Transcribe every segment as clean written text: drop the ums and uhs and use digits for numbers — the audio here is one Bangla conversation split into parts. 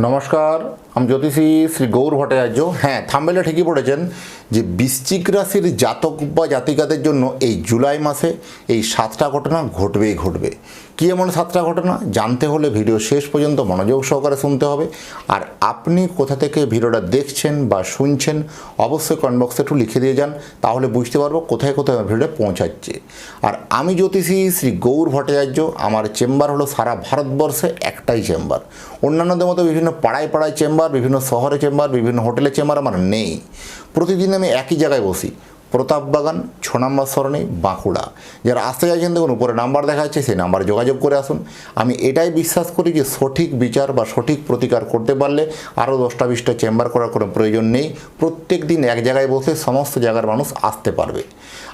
নমস্কার, আমি জ্যোতিষী শ্রী গৌর ভট্টাচার্য। হ্যাঁ, থাম্বনেলে ঠিকই পড়েছেন যে বৃশ্চিক রাশির জাতক বা জাতিকাদের জন্য এই জুলাই মাসে এই 7টা ঘটনা ঘটবেই ঘটবে। কী এমন 7টা ঘটনা জানতে হলে ভিডিও শেষ পর্যন্ত মনোযোগ সহকারে শুনতে হবে। আর আপনি কোথা থেকে ভিডিওটা দেখছেন বা শুনছেন অবশ্যই কমেন্ট বক্সে একটু লিখে দিয়ে যান, তাহলে বুঝতে পারবো কোথায় কোথায় ভিডিওটা পৌঁছাচ্ছে। আর আমি জ্যোতিষী শ্রী গৌর ভট্টাচার্য, আমার চেম্বার হলো সারা ভারতবর্ষে একটাই চেম্বার। অন্যান্যদের মতো বিভিন্ন পাড়ায় পাড়ায় চেম্বার, বিভিন্ন শহরে চেম্বার, বিভিন্ন হোটেলে চেম্বার আমার নেই। প্রতিদিন আমি একই জায়গায় বসি, প্রতাপবাগান 6 নম্বর সরণি, বাঁকুড়া। যারা আসতে চাইছেন দেখুন উপরে নাম্বার দেখা যাচ্ছে, সেই নাম্বারে যোগাযোগ করে আসুন। আমি এটাই বিশ্বাস করি যে সঠিক বিচার বা সঠিক প্রতিকার করতে পারলে আরও 10টা 20টা চেম্বার করার কোনো প্রয়োজন নেই। প্রত্যেক দিন এক জায়গায় বসে সমস্ত জায়গার মানুষ আসতে পারবে।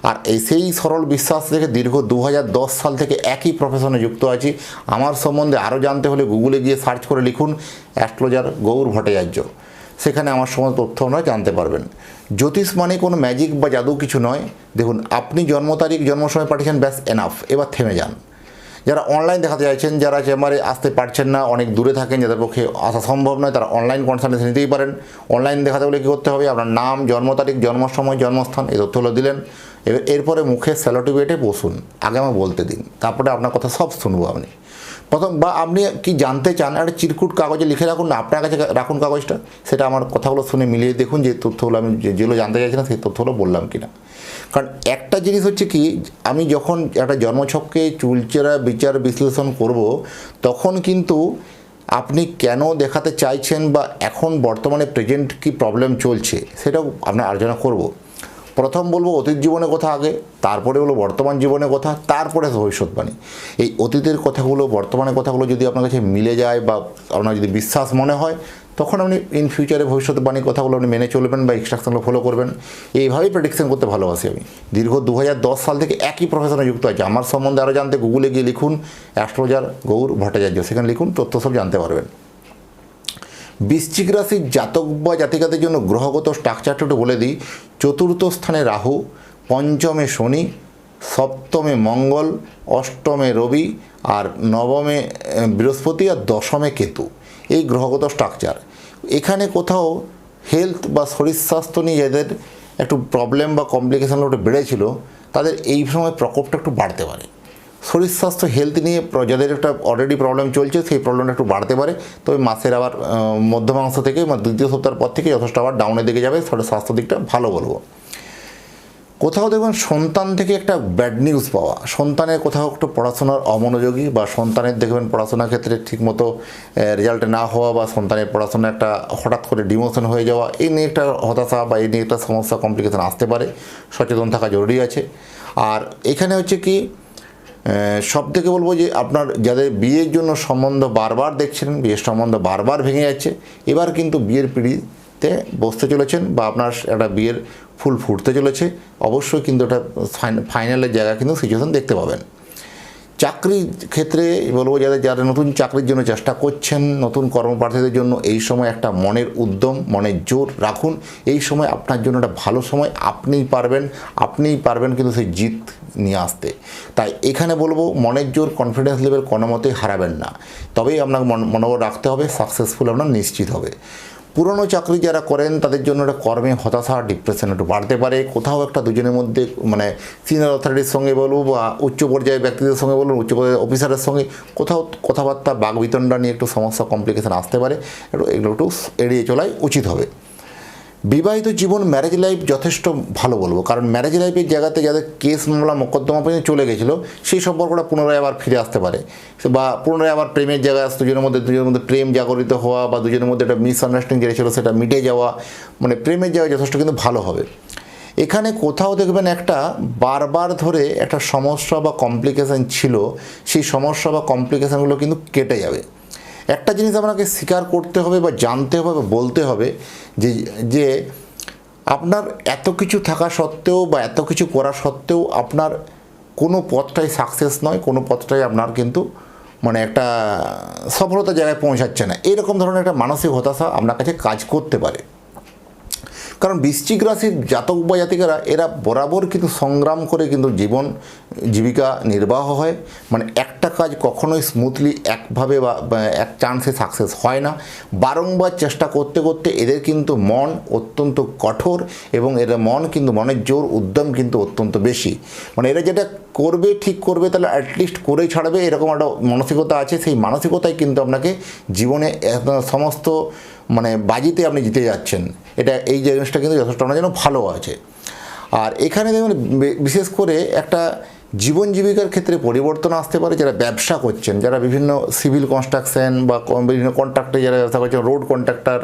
আর সেই সরল বিশ্বাস থেকে দীর্ঘ 2010 সাল থেকে একই প্রফেশনে যুক্ত আছি। আমার সম্বন্ধে আরও জানতে হলে গুগলে গিয়ে সার্চ করে লিখুন অ্যাস্ট্রোলজার গৌর ভট্টাচার্য, সেখানে আমার সমস্ত তথ্য আপনারা জানতে পারবেন। জ্যোতিষ মানে কোনো ম্যাজিক বা জাদু কিছু নয়। দেখুন, আপনি জন্ম তারিখ জন্ম সময় পাঠিয়েছেন, ব্যাস এনাফ, এবার থেমে যান। যারা অনলাইন দেখাতে চাইছেন, যারা চেম্বারে আসতে পারছেন না, অনেক দূরে থাকেন, যাদের পক্ষে আসা সম্ভব নয়, তারা অনলাইন কনসালটেন্সি নিতেই পারেন। অনলাইন দেখাতে হলে কী করতে হবে, আপনার নাম, জন্ম তারিখ, জন্ম সময়, জন্মস্থান এই তথ্যগুলো দিলেন। এরপরে মুখে স্যালোটিভেটে বসুন, আগে আমার বলতে দিন, তারপরে আপনার কথা সব শুনবো আমি। প্রথম বা আপনি কি জানতে চান, একটা চিরকুট কাগজে লিখে রাখুন না, আপনার কাছে রাখুন কাগজটা, সেটা আমার কথাগুলো শুনে মিলিয়ে দেখুন যে তথ্যগুলো আমি যেগুলো জানতে চাইছিলাম সেই তথ্যগুলো বললাম কিনা। কারণ একটা জিনিস হচ্ছে কি, আমি যখন একটা জন্মছককে চুলচেরা বিচার বিশ্লেষণ করব, তখন কিন্তু আপনি কেন দেখাতে চাইছেন বা এখন বর্তমানে প্রেজেন্ট কি প্রবলেম চলছে সেটাও আপনার আলোচনা করব। প্রথম বলবো অতীত জীবনের কথা আগে, তারপরে হলো বর্তমান জীবনের কথা, তারপরে ভবিষ্যৎবাণী। এই অতীতের কথাগুলো বর্তমানের কথাগুলো যদি আপনার কাছে মিলে যায় বা আপনার যদি বিশ্বাস মনে হয়, তখন আপনি ইন ফিউচারে ভবিষ্যৎবাণীর কথাগুলো আপনি মেনে চলবেন বা ইনস্ট্রাকশনগুলো ফলো করবেন। এইভাবেই প্রেডিকশন করতে ভালোবাসি আমি। দীর্ঘ 2010 সাল থেকে একই প্রফেশনে যুক্ত আছে। আমার সম্বন্ধে আরও জানতে গুগলে গিয়ে লিখুন অ্যাস্ট্রোলজার গৌর ভট্টাচার্য, সেখানে লিখুন, তথ্য সব জানতে পারবেন। বৃশ্চিক রাশির জাতক বা জাতিকাদের জন্য গ্রহগত স্ট্রাকচারটা একটু বলে দিই। চতুর্থ স্থানে রাহু, পঞ্চমে শনি, সপ্তমে মঙ্গল, অষ্টমে রবি, আর নবমে বৃহস্পতি, আর দশমে কেতু। এই গ্রহগত স্ট্রাকচার। এখানে কোথাও হেলথ বা শরীর স্বাস্থ্য নিয়ে যাদের একটু প্রবলেম বা কমপ্লিকেশন একটু বেড়েছিল, তাদের এই সময় প্রকোপটা একটু বাড়তে পারে। শরীর স্বাস্থ্য হেলথ নিয়ে যাদের একটা অলরেডি প্রবলেম চলছে, সেই প্রবলেমটা একটু বাড়তে পারে। তবে মাসের আবার মধ্যমাংশ থেকে দ্বিতীয় সপ্তাহের পর থেকে যথেষ্ট আবার ডাউনের দিকে যাবে, স্বাস্থ্য দিকটা ভালো বলবো। কোথাও দেখবেন সন্তান থেকে একটা ব্যাড নিউজ পাওয়া, সন্তানের কোথাও একটু পড়াশোনার অমনোযোগী বা সন্তানের দেখবেন পড়াশোনার ক্ষেত্রে ঠিকমতো রেজাল্টে না হওয়া বা সন্তানের পড়াশোনা একটা হঠাৎ করে ডিমোশন হয়ে যাওয়া, এই নিয়ে একটা হতাশা বা এই নিয়ে একটা সমস্যা কমপ্লিকেশন আসতে পারে। সচেতন থাকা জরুরি আছে। আর এখানে হচ্ছে কি, সব থেকে বলবো যে আপনার যাদের বিয়ের জন্য সম্বন্ধ বারবার দেখছিলেন, বিয়ের সম্বন্ধ বারবার ভেঙে যাচ্ছে, এবার কিন্তু বিয়ের পিঁড়িতে বসতে চলেছেন বা আপনার একটা বিয়ের ফুল ফুটতে চলেছে। অবশ্যই কিন্তু এটা ফাইনালের জায়গা কিন্তু সিচুয়েশন দেখতে পাবেন। চাকরির ক্ষেত্রে বলবো যারা নতুন চাকরির জন্য চেষ্টা করছেন, নতুন কর্মপ্রার্থীদের জন্য এই সময় একটা মনের উদ্যম, মনের জোর রাখুন। এই সময় আপনার জন্য একটা ভালো সময়, আপনিই পারবেন কিন্তু সেই জিত নিয়ে আসতে। তাই এখানে বলবো মনের জোর, কনফিডেন্স লেভেল কোনো মতেই হারাবেন না। তবেই আপনাকে মনোবল রাখতে হবে, সাকসেসফুল আপনার নিশ্চিত হবে। পুরনো চাকরি যারা করেন তাদের জন্য একটা কর্মে হতাশা, ডিপ্রেশন একটু বাড়তে পারে। কোথাও একটা দুজনের মধ্যে মানে সিনিয়র অথরিটির সঙ্গে বলবো বা উচ্চ পর্যায়ের ব্যক্তিদের সঙ্গে বলুন, উচ্চ পর্যায়ের অফিসারের সঙ্গে কোথাও কথাবার্তা বাকবিতণ্ডা নিয়ে একটু সমস্যা কমপ্লিকেশন আসতে পারে। এগুলো একটু এড়িয়ে চলাই উচিত হবে। বিবাহিত জীবন, ম্যারেজ লাইফ যথেষ্ট ভালো বলবো, কারণ ম্যারেজ লাইফের জায়গাতে যাদের কেস মামলা মোকদ্দমা পর্যন্ত চলে গেছিলো, সেই সম্পর্কটা পুনরায় আবার ফিরে আসতে পারে বা পুনরায় আবার প্রেমের জায়গায় দুজনের মধ্যে প্রেম জাগরিত হওয়া বা দুজনের মধ্যে একটা মিসআন্ডারস্ট্যান্ডিং যেটা ছিল সেটা মিটে যাওয়া, মানে প্রেমের জায়গায় যথেষ্ট কিন্তু ভালো হবে। এখানে কোথাও দেখবেন একটা বারবার ধরে একটা সমস্যা বা কমপ্লিকেশান ছিল, সেই সমস্যা বা কমপ্লিকেশানগুলো কিন্তু কেটে যাবে। একটা জিনিস আপনাকে স্বীকার করতে হবে বা জানতে হবে বা বলতে হবে যে আপনার এত কিছু থাকা সত্ত্বেও বা এত কিছু করা সত্ত্বেও আপনার কোনো পথটাই সাকসেস নয়, কোনো পথটাই আপনার কিন্তু মানে একটা সফলতার জায়গায় পৌঁছাচ্ছে না। এরকম ধরনের একটা মানসিক হতাশা আপনার কাছে কাজ করতে পারে। কারণ বৃশ্চিক রাশির জাতক বা জাতিকারা এরা বরাবর কিন্তু সংগ্রাম করে কিন্তু জীবন জীবিকা নির্বাহ হয়, মানে একটা কাজ কখনোই স্মুথলি একভাবে বা এক চান্সে সাকসেস হয় না। বারংবার চেষ্টা করতে করতে এদের কিন্তু মন অত্যন্ত কঠোর এবং এদের মনের জোর উদ্যম কিন্তু অত্যন্ত বেশি। মানে এরা যেটা করবে ঠিক করবে, তাহলে অ্যাটলিস্ট করেই ছাড়বে, এরকম একটা মানসিকতা আছে। সেই মানসিকতায় কিন্তু আপনাকে জীবনে সমস্ত মানে বাজিতে আপনি জিতে যাচ্ছেন। এই জিনিসটা কিন্তু যথেষ্ট আপনার জন্য ভালো আছে। আর এখানে দেখুন বিশেষ করে একটা জীবন জীবিকার ক্ষেত্রে পরিবর্তন আসতে পারে। যারা ব্যবসা করছেন, যারা বিভিন্ন সিভিল কনস্ট্রাকশন বা বিভিন্ন কন্ট্রাক্টে যারা ব্যবসা করছেন, রোড কন্ট্রাক্টর,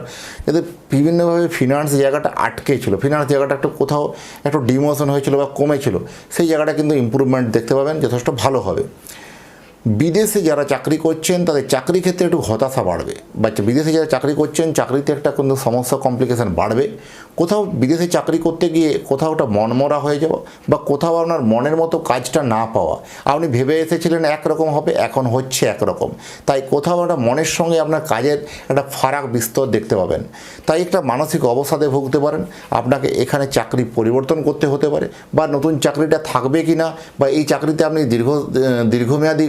যাদের বিভিন্নভাবে ফিনান্স জায়গাটা আটকে ছিল, ফিনান্স জায়গাটা কোথাও একটু ডিমোশন হয়েছিল বা কমেছিল, সেই জায়গাটা কিন্তু ইম্প্রুভমেন্ট দেখতে পাবেন, যথেষ্ট ভালো হবে। বিদেশে যারা চাকরি করছেন তাদের চাকরি ক্ষেত্রে একটু হতাশা বাড়বে, বা বিদেশে যারা চাকরি করছেন চাকরিতে একটা কিন্তু সমস্যা কমপ্লিকেশান বাড়বে। কোথাও বিদেশে চাকরি করতে গিয়ে কোথাও একটা মনমরা হয়ে যাওয়া, বা কোথাও আপনার মনের মতো কাজটা না পাওয়া। আপনি ভেবে এসেছিলেন একরকম হবে, এখন হচ্ছে একরকম। তাই কোথাও একটা মনের সঙ্গে আপনার কাজের একটা ফারাক বিস্তর দেখতে পাবেন। তাই একটা মানসিক অবসাদে ভুগতে পারেন। আপনাকে এখানে চাকরি পরিবর্তন করতে হতে পারে, বা নতুন চাকরিটা থাকবে কি না, বা এই চাকরিতে আপনি দীর্ঘমেয়াদী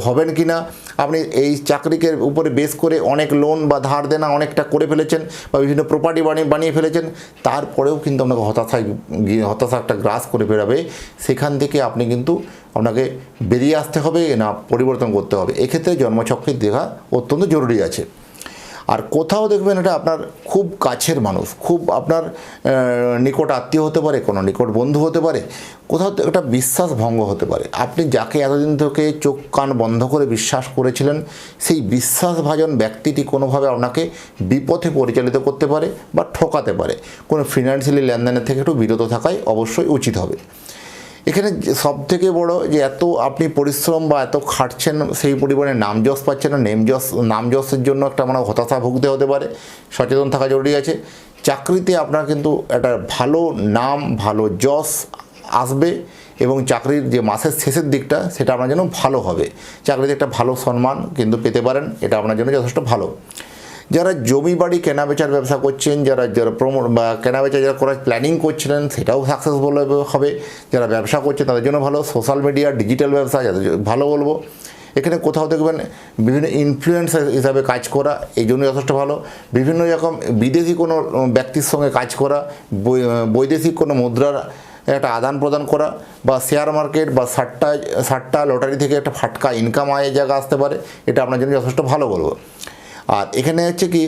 হবেন কি না। আপনি এই চাকরিকে উপরে বেস করে অনেক লোন বা ধার দেনা অনেকটা করে ফেলেছেন, বা বিভিন্ন প্রপার্টি বানিয়ে ফেলেছেন, তারপরেও কিন্তু আপনাকে হতাশা একটা গ্রাস করে বেরাবে। সেখান থেকে আপনাকে বেরিয়ে আসতে হবে না পরিবর্তন করতে হবে। এক্ষেত্রে জন্মছকের দেখা অত্যন্ত জরুরি আছে। আর কোথাও দেখবেন এটা আপনার খুব কাছের মানুষ, খুব আপনার নিকট আত্মীয় হতে পারে, কোনো নিকট বন্ধু হতে পারে, কোথাও একটা বিশ্বাস ভঙ্গ হতে পারে। আপনি যাকে এতদিন থেকে চোখ কান বন্ধ করে বিশ্বাস করেছিলেন, সেই বিশ্বাসভাজন ব্যক্তিটি কোনোভাবে আপনাকে বিপথে পরিচালিত করতে পারে বা ঠকাতে পারে। কোনো ফিনান্সিয়ালি লেনদেনের থেকে একটু বিরত থাকাই অবশ্যই উচিত হবে। এখানে সবথেকে বড় যে এত আপনি পরিশ্রম বা এত খাটছেন, সেই পরিমাণে নামযশ পাচ্ছেন না। নামযশের জন্য একটা হতাশা ভুগতে হতে পারে, সচেতন থাকা জরুরি আছে। চাকরিতে আপনার কিন্তু একটা ভালো নাম, ভালো যশ আসবে, এবং চাকরির যে মাসের শেষের দিকটা সেটা আপনার জন্য ভালো হবে। চাকরিতে একটা ভালো সম্মান কিন্তু পেতে পারেন, এটা আপনার জন্য যথেষ্ট ভালো। যারা জমি বাড়ি কেনাবেচার ব্যবসা করছেন, যারা বা কেনাবেচা যারা করার প্ল্যানিং করছিলেন, সেটাও সাকসেসফুল হবে। যারা ব্যবসা করছে তাদের জন্য ভালো। সোশ্যাল মিডিয়া, ডিজিটাল ব্যবসা যাদের ভালো বলবো। এখানে কোথাও দেখবেন বিভিন্ন ইনফ্লুয়েন্সার হিসাবে কাজ করা, এই জন্য যথেষ্ট ভালো। বিভিন্ন রকম বিদেশি কোনো ব্যক্তির সঙ্গে কাজ করা, বৈদেশিক কোনো মুদ্রার একটা আদান প্রদান করা, বা শেয়ার মার্কেট বা সাট্টা লটারি থেকে একটা ফাটকা ইনকাম আয়ের জায়গা আসতে পারে, এটা আপনার জন্য যথেষ্ট ভালো বলবো। আর এখানে হচ্ছে কি,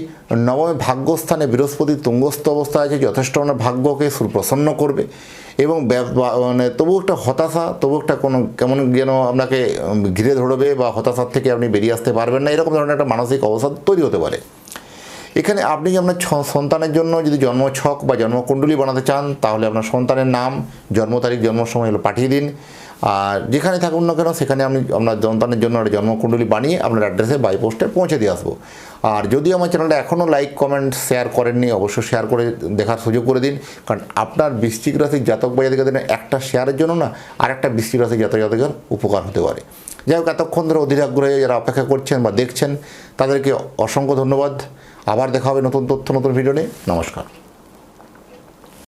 নবমে ভাগ্যস্থানে বৃহস্পতি তুঙ্গস্থ অবস্থা আছে, যথেষ্ট আপনার ভাগ্যকে সুপ্রসন্ন করবে। এবং তবু একটা হতাশা, তবু একটা কোনো কেমন যেন আপনাকে ঘিরে ধরবে, বা হতাশার থেকে আপনি বেরিয়ে আসতে পারবেন না, এরকম ধরনের একটা মানসিক অবস্থা তৈরি হতে পারে। এখানে আপনি আপনার সন্তানের জন্য যদি জন্মছক বা জন্মকুণ্ডলী বানাতে চান, তাহলে আপনার সন্তানের নাম, জন্ম তারিখ, জন্ম সময় এগুলো পাঠিয়ে দিন। আর যেখানে থাকুন না কেন সেখানে আমি আপনার সন্তানের জন্য একটা জন্মকুণ্ডলী বানিয়ে আপনার অ্যাড্রেসে বাই পোস্টে পৌঁছে দিয়ে আসবো। আর যদি আমার চ্যানেলটা এখনও লাইক, কমেন্ট, শেয়ার করেননি, অবশ্যই শেয়ার করে দেখার সুযোগ করে দিন। কারণ আপনার বৃশ্চিক রাশির জাতক বা জাতিকাদের একটা শেয়ারের জন্য না আর একটা বৃশ্চিক রাশির জাতক জাতিকার উপকার হতে পারে। যাই হোক, এতক্ষণ ধরে অধীর আগ্রহে যারা অপেক্ষা করছেন বা দেখছেন, তাদেরকে অসংখ্য ধন্যবাদ। আবার দেখা হবে নতুন তথ্য, নতুন ভিডিও নিয়ে। নমস্কার।